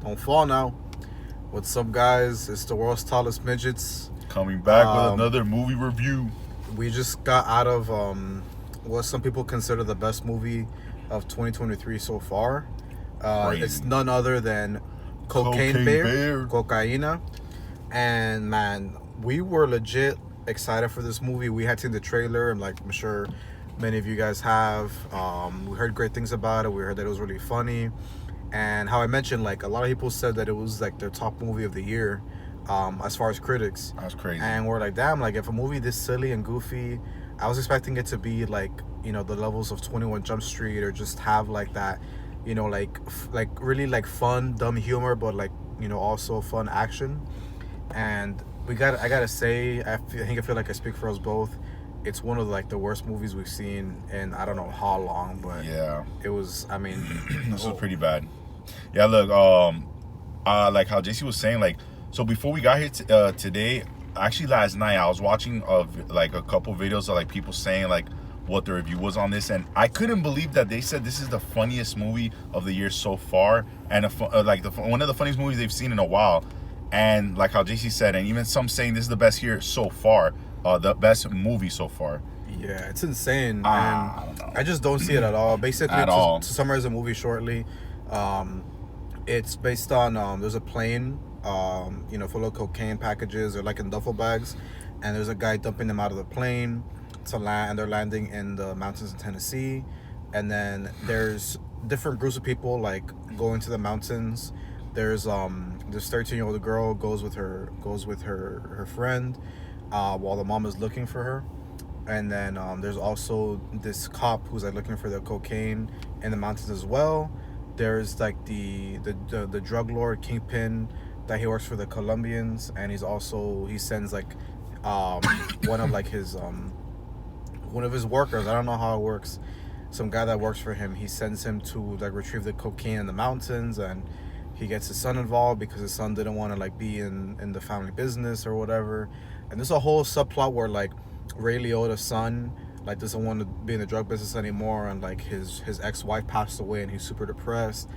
Don't fall now. What's up, guys? It's the world's tallest midgets. Coming back with Um, another movie review. we just got out of what some people consider the best movie of 2023 so far. It's Crazy. none other than Cocaine Bear. Cocaina. And man, we were legit excited for this movie. We had seen the trailer, and like I'm sure many of you guys have. We heard great things about it. We heard that it was really funny, and how I mentioned, like a lot of people said that it was like their top movie of the year, as far as critics. That's crazy. And we're like, damn, like if a movie this silly and goofy, I was expecting it to be like the levels of 21 Jump Street, or just have like that, like really like fun dumb humor, but like also fun action. And I gotta say, I feel like I speak for us both. It's one of like the worst movies we've seen in I don't know how long, but Yeah, it was. I mean, this was pretty bad. Yeah, look, like how JC was saying, like, so before we got here today, actually last night I was watching like a couple videos of like people saying like what the review was on this, and I couldn't believe that they said this is the funniest movie of the year so far, and one of the funniest movies they've seen in a while. And like how JC said, and even some saying this is the best year so far, the best movie so far. yeah, it's insane, I and don't know. I just don't see it at all. Basically, At all. to summarize the movie shortly, um, it's based on there's a plane, full of cocaine packages or like in duffel bags, and there's a guy dumping them out of the plane to land, and they're landing in the mountains in Tennessee, and then there's different groups of people like going to the mountains. There's this 13-year-old girl goes with her friend, while the mom is looking for her, and then there's also this cop who's like looking for the cocaine in the mountains as well. There's like the drug lord kingpin that he works for the Colombians, and he sends like um one of like his one of his workers. I don't know how it works. Some guy that works for him. He sends him to like retrieve the cocaine in the mountains, and he gets his son involved because his son didn't want to like be in the family business or whatever. And there's a whole subplot where like Ray Liotta's son like doesn't want to be in the drug business anymore, and like his ex-wife passed away, and he's super depressed.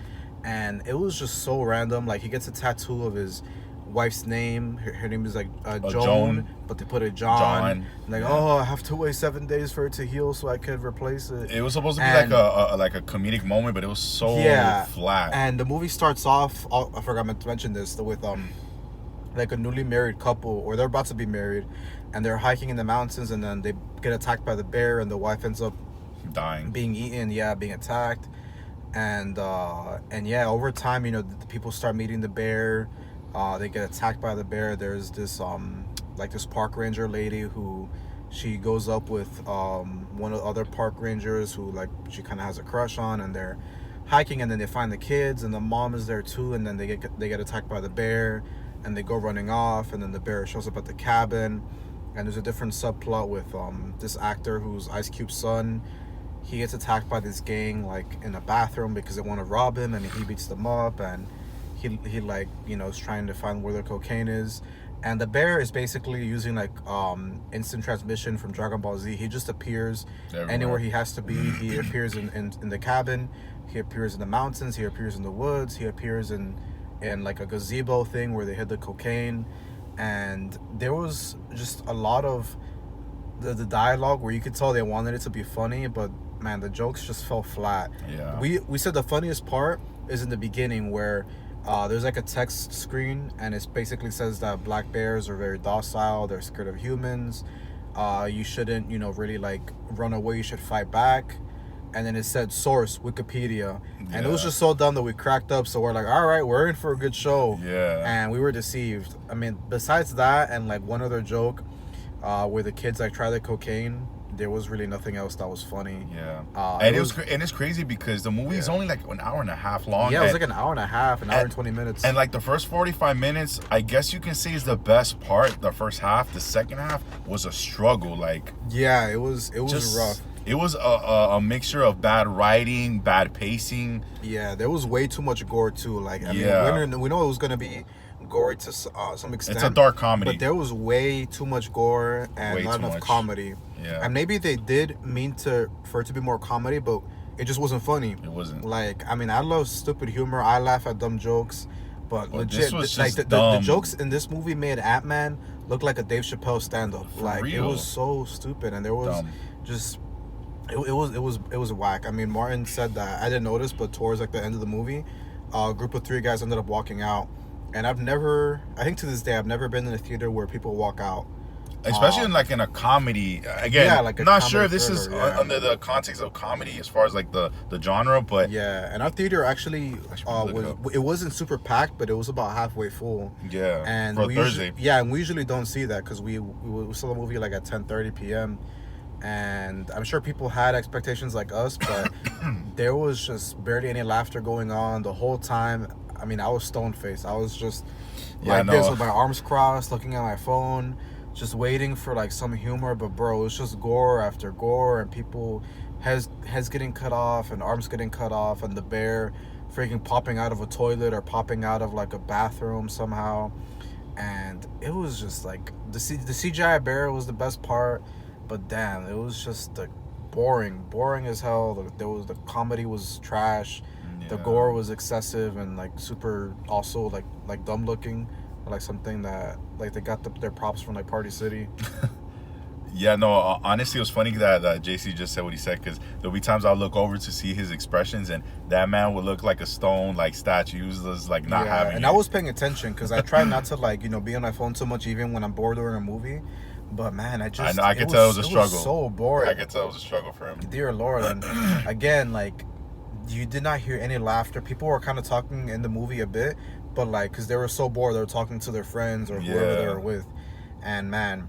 And it was just so random. Like he gets a tattoo of his wife's name. Her name is like Joan, Joan. but they put a John. John. Like, Yeah. oh, I have to wait 7 days for it to heal so I could replace it. It was supposed to be And- like a comedic moment, but it was so Yeah. flat. And the movie starts off. Oh, I forgot to mention this with like a newly married couple, or they're about to be married, and they're hiking in the mountains, and then they get attacked by the bear, and the wife ends up Dying. being eaten. Yeah, being attacked, and yeah, over time, the people start meeting the bear. They get attacked by the bear. There's this like this park ranger lady who she goes up with one of the other park rangers who like she kind of has a crush on, and they're hiking, and then they find the kids, and the mom is there too, and then they get attacked by the bear, and they go running off, and then the bear shows up at the cabin. And there's a different subplot with this actor who's Ice Cube's son. He gets attacked by this gang like in a bathroom because they want to rob him, and he beats them up, and he like is trying to find where the cocaine is. And the bear is basically using like instant transmission from Dragon Ball Z. He just appears Everywhere. anywhere he has to be. He appears in the cabin, he appears in the mountains, he appears in the woods, he appears in like a gazebo thing where they hid the cocaine. And there was just a lot of the dialogue where you could tell they wanted it to be funny, but man, the jokes just fell flat. Yeah. We said the funniest part is in the beginning where there's like a text screen, and it basically says that black bears are very docile, they're scared of humans, you shouldn't really like run away, you should fight back. And then it said source Wikipedia, and it was Yeah. just so dumb that we cracked up. So we're like, all right, we're in for a good show. Yeah. And we were deceived. I mean, besides that and like one other joke where the kids like try the cocaine, there was really nothing else that was funny. Yeah. it And was- and it's crazy because the movie is Yeah. only like an hour and a half long. Yeah, it was and, like an hour and a half, an hour and 20 minutes. and like the first 45 minutes, I guess you can say is the best part. The first half, the second half was a struggle. Like yeah, it was just rough. It was a mixture of bad writing, bad pacing. Yeah, there was way too much gore too. Like, I Yeah. mean, we know it was gonna be gory to some extent. It's a dark comedy. but there was way too much gore and Way not too enough much. comedy. Yeah. And maybe they did mean for it to be more comedy, but it just wasn't funny. It wasn't. Like, I mean, I love stupid humor. I laugh at dumb jokes. But Well, legit, this was like just the dumb. jokes in this movie made Ant-Man look like a Dave Chappelle stand-up. For Like it real. was so stupid, and there was Dumb. just it was whack. I mean, Martin said that I didn't notice, but towards like the end of the movie, a group of 3 guys ended up walking out, and I think to this day I've never been in a theater where people walk out. Especially in a comedy. Again, Yeah, like a not comedy sure if this is thriller, yeah. under the context of comedy as far as like the genre, but Yeah, and our theater actually look it up. it wasn't super packed, but it was about halfway full. yeah, And for we Thursday. and we usually don't see that because we saw the movie like at 10:30 p.m. And I'm sure people had expectations like us, but there was just barely any laughter going on the whole time. I mean, I was stone faced. I was just like this with my arms crossed, looking at my phone, just waiting for like some humor. But bro, it's just gore after gore, and people heads getting cut off and arms getting cut off, and the bear freaking popping out of a toilet or popping out of like a bathroom somehow. And it was just like the CGI bear was the best part, but damn, it was just like boring as hell. The comedy was trash. The Yeah. gore was excessive and like super also like dumb looking, like something that like they got their props from like Party City. Yeah, no, honestly, it was funny that JC just said what he said, because there'll be times I'll look over to see his expressions, and that man would look like a stone, like statue. He was just like not having and it. I was paying attention because I try not to like be on my phone too much even when I'm bored during a movie. But man, I know, I could tell it was a struggle. So boring. I could tell it was a struggle for him. Dear Lord, and again, like you did not hear any laughter. People were kind of talking in the movie a bit, but like because they were so bored, they were talking to their friends or whoever they were with. And man,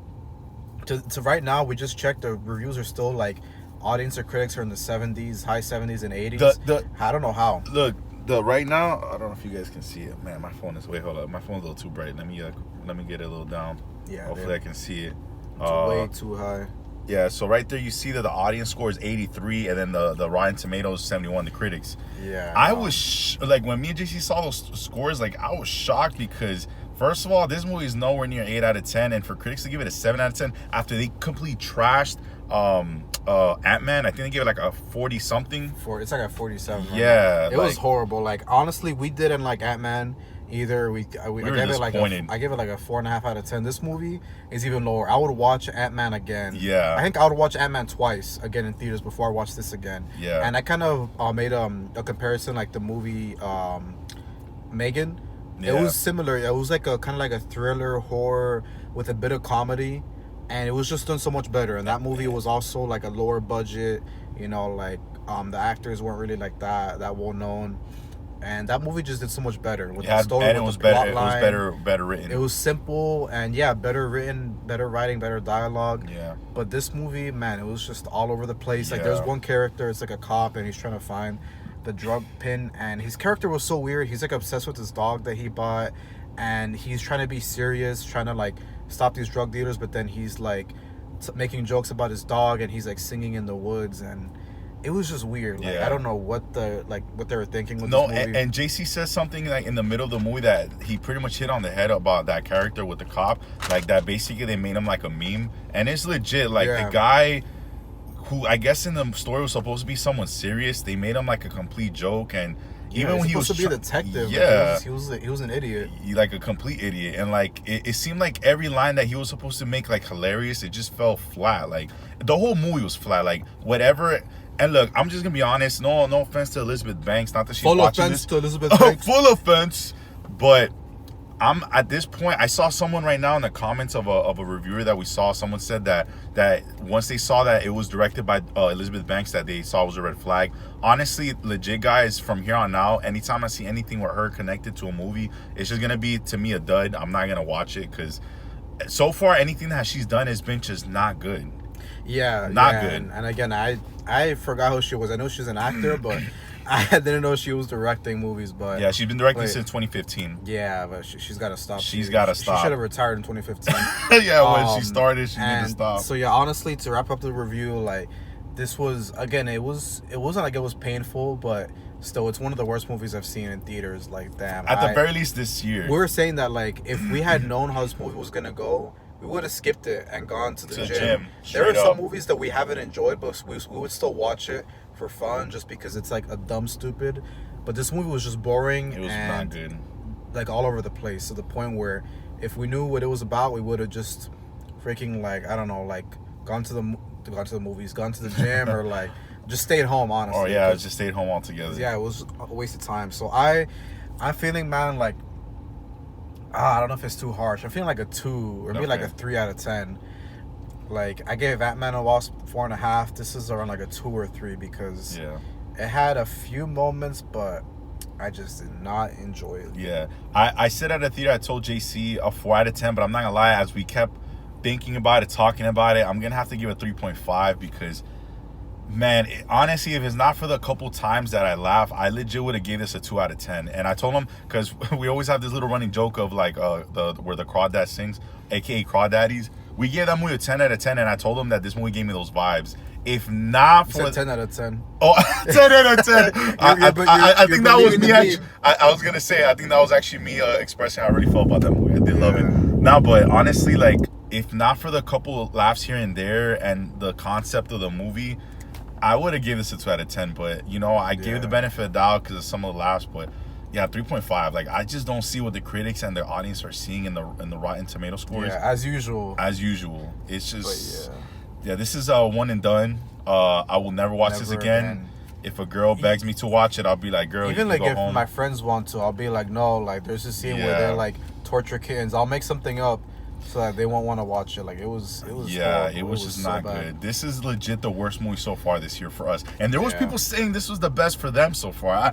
to right now, we just checked. The reviews are still like audience or critics are in the 70s, high 70s and 80s. I don't know how. Look, right now, I don't know if you guys can see it. Man, my phone is hold up. My phone's a little too bright. Let me get it a little down. Yeah, hopefully I can see it. It's way too high. Yeah, so right there you see that the audience score is 83, and then the Rotten Tomatoes 71, the critics. Yeah, I was like, when me and JC saw those scores, like I was shocked because first of all, this movie is nowhere near 8 out of 10, and for critics to give it a 7 out of 10 after they completely trashed Ant-Man, I think they gave it like a 40 something. It's like a 47. Right? Yeah, it was horrible. Like honestly, we didn't like Ant-Man either. I gave it like I gave it like a 4.5 out of 10. This movie is even lower. I would watch Ant-Man again. Yeah, I think I would watch Ant-Man twice again in theaters before I watch this again. Yeah, and I kind of made a comparison like the movie Megan. Yeah. It was similar. It was like a kind of like a thriller horror with a bit of comedy, and it was just done so much better. And that movie was also like a lower budget. Like the actors weren't really like that well known. And that movie just did so much better with the story, and it with was the better. plot It was line. better written. It was simple and better written, better writing, better dialogue. Yeah. But this movie, man, it was just all over the place. Like Yeah. there's one character, it's like a cop, and he's trying to find the drug pin, and his character was so weird. He's like obsessed with his dog that he bought, and he's trying to be serious, trying to like stop these drug dealers, but then he's like making jokes about his dog, and he's like singing in the woods, and it was just weird. Like I don't know what they were thinking with this movie. And JC says something like in the middle of the movie that he pretty much hit on the head about that character with the cop, like that basically they made him like a meme, and it's legit. Like the guy who I guess in the story was supposed to be someone serious, they made him like a complete joke, and even when he was supposed to be a detective, he was an idiot, like a complete idiot, and like it seemed like every line that he was supposed to make like hilarious, it just fell flat. Like the whole movie was flat. Like whatever. And look, I'm just gonna be honest. No offense to Elizabeth Banks. Not that she's watching this. Full offense to Elizabeth Banks. Full offense. But I'm at this point. I saw someone right now in the comments of a reviewer that we saw. Someone said that once they saw that it was directed by Elizabeth Banks, that they saw was a red flag. Honestly, legit guys, from here on out, anytime I see anything with her connected to a movie, it's just gonna be to me a dud. I'm not gonna watch it because so far anything that she's done has been just not good. Not good. And again, I forgot who she was. I know she's an actor, but I didn't know she was directing movies. But yeah, she's been directing since 2015. Yeah, but she's got to stop. She's got to stop. She should have retired in 2015. Yeah, when she started, she needed to stop. So yeah, honestly, to wrap up the review, like this was again, it wasn't like it was painful, but still, it's one of the worst movies I've seen in theaters. Like damn. At the very least this year. We were saying that like if we had known how this movie was gonna go, we would have skipped it and gone to the gym. There are some movies that we haven't enjoyed, but we would still watch it for fun just because it's like a dumb stupid. But this movie was just boring. It was not good. like all over the place, to the point where if we knew what it was about, we would have just freaking, like, I don't know, like gone to the movies, gone to the gym, or like just stayed home, honestly. Oh yeah, I just stayed home altogether. Yeah, it was a waste of time. So I'm feeling, man, like, I don't know if it's too harsh. I'm feeling like a 2 or maybe like a 3 out of 10. Like, I gave Ant-Man and Wasp 4.5. This is around like a 2 or 3 because it had a few moments, but I just did not enjoy it. Yeah, I said at the theater, I told JC a 4 out of 10, but I'm not gonna lie, as we kept thinking about it, talking about it, I'm gonna have to give it 3.5 because, man, honestly, if it's not for the couple times that I laugh, I legit would have gave this a 2 out of 10. And I told him, because we always have this little running joke of like where the Crawdad sings, aka Crawdaddies. We gave that movie a 10 out of 10, and I told him that this movie gave me those vibes. If not for 10 out of 10. Oh, 10 out of 10. I think that was me. I was gonna say, I think that was actually me expressing how I really felt about that movie. I did love it. Now, but honestly, like, if not for the couple of laughs here and there and the concept of the movie, I would have given this a 2 out of 10. But you know, I gave the benefit of the doubt because of some of the laughs. But yeah, 3.5. Like, I just don't see what the critics and the audience are seeing in the Rotten Tomato scores. Yeah, as usual. As usual. It's just yeah, this is a one and done. I will never watch this again. If a girl begs me to watch it, I'll be like, girl, even you can like go if home. my friends want to, I'll be like, no, like there's a scene where they like torture kittens. I'll make something up so that they won't want to watch it. Like it was yeah, horrible. it was just not bad. good. This is legit the worst movie so far this year for us. And there was people saying this was the best for them so far.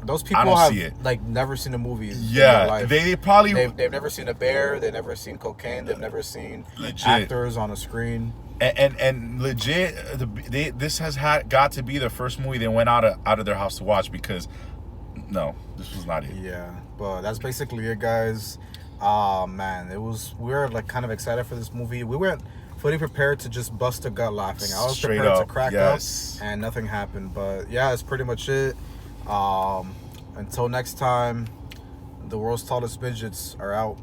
Those people have like never seen a movie in their life. They probably they've never seen a bear, they've never seen cocaine, they've never seen actors on a screen. And legit, this has got to be the first movie they went out of their house to watch, because no, this was not it. Yeah, but that's basically it, guys. Man, we were like kind of excited for this movie. We weren't fully prepared to just bust a gut laughing. I was prepared to crack up, and nothing happened. But yeah, that's pretty much it. Until next time, the world's tallest midgets are out.